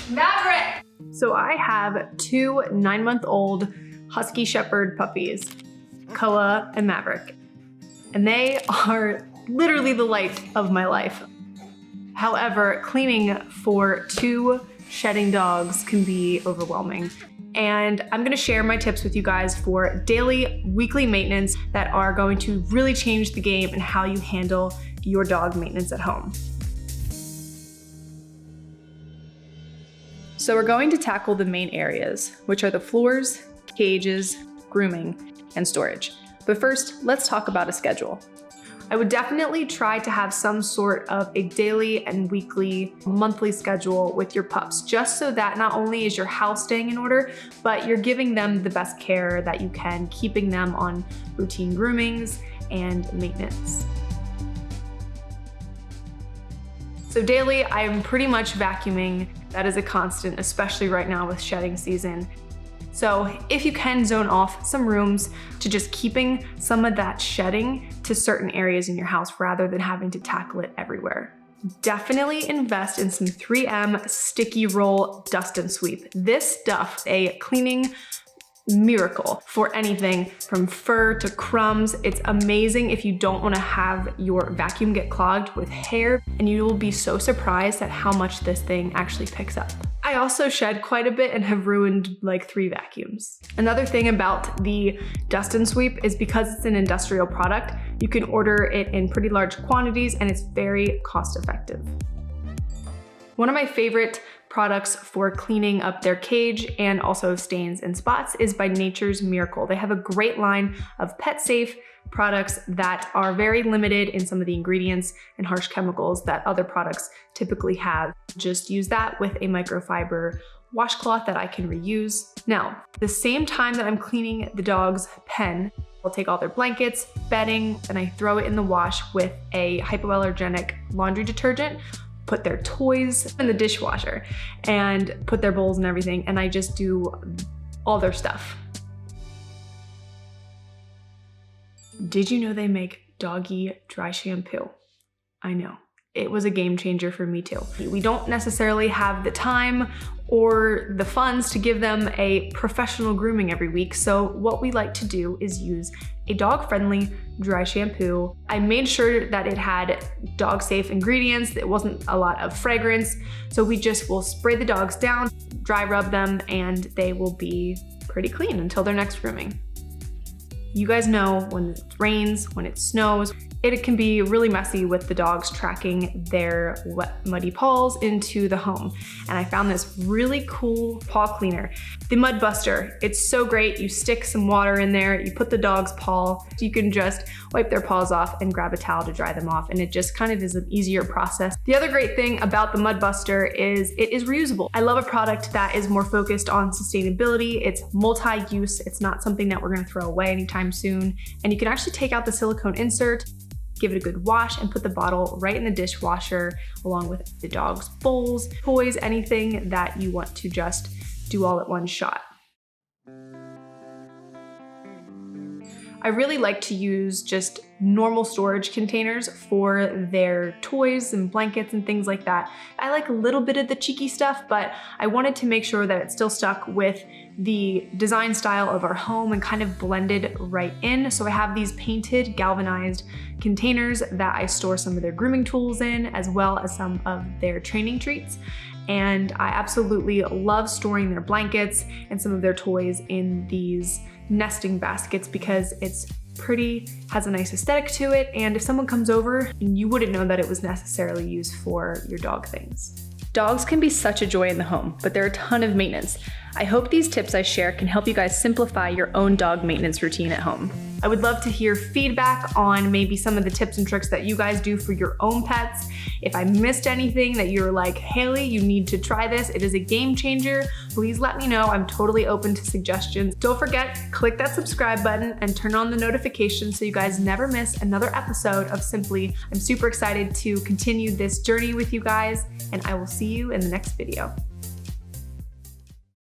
Maverick! So I have two 9-month-old Husky Shepherd puppies, Koa and Maverick, and they are literally the light of my life. However, cleaning for two shedding dogs can be overwhelming. And I'm gonna share my tips with you guys for daily, weekly maintenance that are going to really change the game and how you handle your dog maintenance at home. So we're going to tackle the main areas, which are the floors, cages, grooming, and storage. But first, let's talk about a schedule. I would definitely try to have some sort of a daily and weekly, monthly schedule with your pups, just so that not only is your house staying in order, but you're giving them the best care that you can, keeping them on routine groomings and maintenance. So daily, I'm pretty much vacuuming. That is a constant, especially right now with shedding season. So if you can zone off some rooms to just keeping some of that shedding to certain areas in your house rather than having to tackle it everywhere. Definitely invest in some 3M sticky roll dust and sweep. This stuff, a cleaning miracle for anything from fur to crumbs. It's amazing if you don't want to have your vacuum get clogged with hair, and you will be so surprised at how much this thing actually picks up. I also shed quite a bit and have ruined like 3 vacuums. Another thing about the dust and sweep is because it's an industrial product, you can order it in pretty large quantities and it's very cost effective. One of my favorite products for cleaning up their cage and also stains and spots is by Nature's Miracle. They have a great line of pet safe products that are very limited in some of the ingredients and harsh chemicals that other products typically have. Just use that with a microfiber washcloth that I can reuse. Now, the same time that I'm cleaning the dog's pen, I'll take all their blankets, bedding, and I throw it in the wash with a hypoallergenic laundry detergent, put their toys in the dishwasher, and put their bowls and everything, and I just do all their stuff. Did you know they make doggy dry shampoo? I know. It was a game changer for me too. We don't necessarily have the time or the funds to give them a professional grooming every week, so what we like to do is use a dog-friendly dry shampoo. I made sure that it had dog-safe ingredients, it wasn't a lot of fragrance, so we just will spray the dogs down, dry rub them, and they will be pretty clean until their next grooming. You guys know when it rains, when it snows, it can be really messy with the dogs tracking their wet, muddy paws into the home. And I found this really cool paw cleaner, the Mud Buster. It's so great. You stick some water in there, you put the dog's paw, you can just wipe their paws off and grab a towel to dry them off. And it just kind of is an easier process. The other great thing about the Mud Buster is it is reusable. I love a product that is more focused on sustainability. It's multi-use. It's not something that we're gonna throw away anytime soon. And you can actually take out the silicone insert, give it a good wash, and put the bottle right in the dishwasher along with the dog's bowls, toys, anything that you want to just do all at one shot. I really like to use just normal storage containers for their toys and blankets and things like that. I like a little bit of the cheeky stuff, but I wanted to make sure that it still stuck with the design style of our home and kind of blended right in. So I have these painted galvanized containers that I store some of their grooming tools in, as well as some of their training treats. And I absolutely love storing their blankets and some of their toys in these nesting baskets because it's pretty, has a nice aesthetic to it, and if someone comes over, you wouldn't know that it was necessarily used for your dog things. Dogs can be such a joy in the home, but they're a ton of maintenance. I hope these tips I share can help you guys simplify your own dog maintenance routine at home. I would love to hear feedback on maybe some of the tips and tricks that you guys do for your own pets. If I missed anything that you're like, Haley, you need to try this, it is a game changer, please let me know. I'm totally open to suggestions. Don't forget, click that subscribe button and turn on the notifications so you guys never miss another episode of Simply. I'm super excited to continue this journey with you guys, and I will see you in the next video.